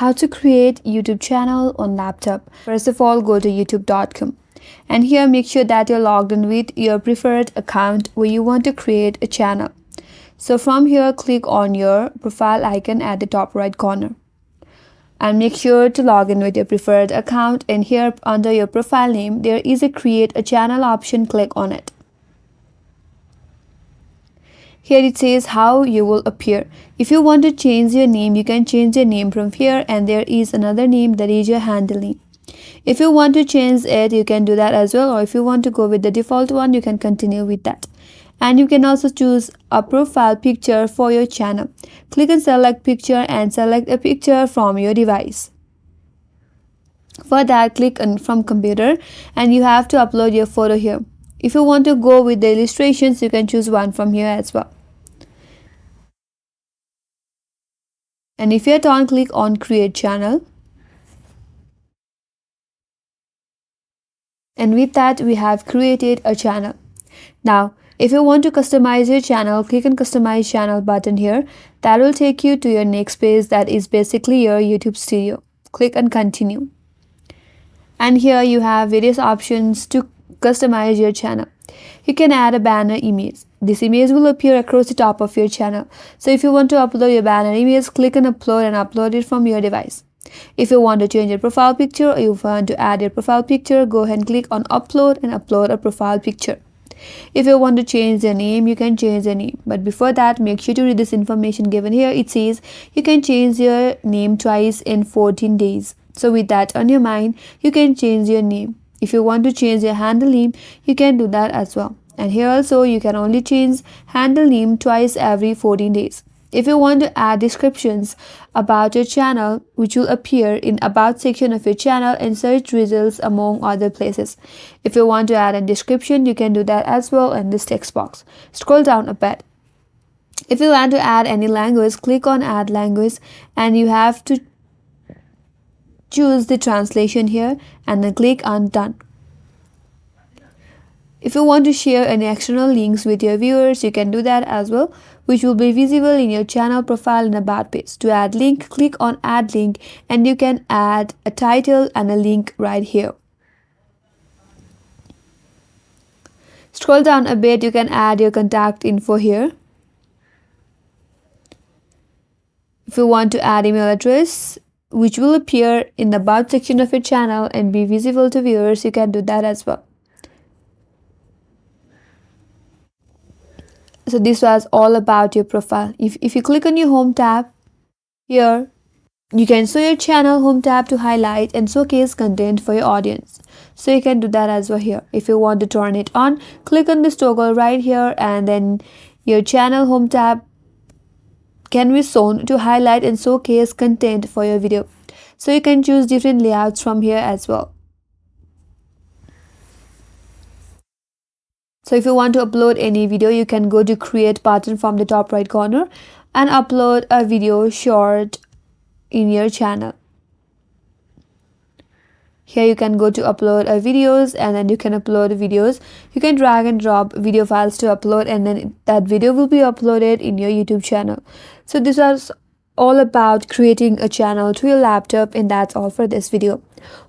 How to create YouTube channel on laptop. First of all, go to youtube.com and here make sure that you're logged in with your preferred account where you want to create a channel. So from here, click on your profile icon at the top right corner and make sure to log in with your preferred account, and here under your profile name there is a create a channel option. Click on it. Here it says how you will appear. If you want to change your name, you can change your name from here, and there is another name that is your handle name. If you want to change it, you can do that as well, or if you want to go with the default one, you can continue with that. And you can also choose a profile picture for your channel. Click on select picture and select a picture from your device. For that, click on from computer and you have to upload your photo here. If you want to go with the illustrations, you can choose one from here as well. And if you're done, click on create channel. And with that, we have created a channel. Now, if you want to customize your channel, click on customize channel button here. That will take you to your next page, that is basically your YouTube studio. Click on continue. And here you have various options to customize your channel. You can add a banner image. This image will appear across the top of your channel. So if you want to upload your banner image, click on upload and upload it from your device. If you want to change your profile picture or you want to add your profile picture, go ahead and click on upload and upload a profile picture. If you want to change your name, you can change your name. But before that, make sure to read this information given here. It says you can change your name twice in 14 days. So with that on your mind, you can change your name. If you want to change your handle name, you can do that as well. And here also, you can only change handle name twice every 14 days. If you want to add descriptions about your channel, which will appear in about section of your channel and search results among other places. If you want to add a description, you can do that as well in this text box. Scroll down a bit. If you want to add any language, click on add language and you have to choose the translation here and then click on done. If you want to share any external links with your viewers, you can do that as well, which will be visible in your channel profile and about page. To add link, click on add link and you can add a title and a link right here. Scroll down a bit, you can add your contact info here. If you want to add email address, which will appear in the about section of your channel and be visible to viewers, you can do that as well. So this was all about your profile. If you click on your home tab here, you can show your channel home tab to highlight and showcase content for your audience. So you can do that as well here. If you want to turn it on, click on this toggle right here and then your channel home tab can be shown to highlight and showcase content for your video. So you can choose different layouts from here as well. So if you want to upload any video, you can go to create button from the top right corner and upload a video short in your channel. Here you can go to upload videos and then you can upload videos. You can drag and drop video files to upload and then that video will be uploaded in your YouTube channel. So this was all about creating a channel to your laptop, and that's all for this video.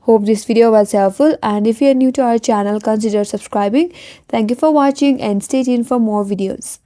Hope this video was helpful, and if you are new to our channel, consider subscribing. Thank you for watching and stay tuned for more videos.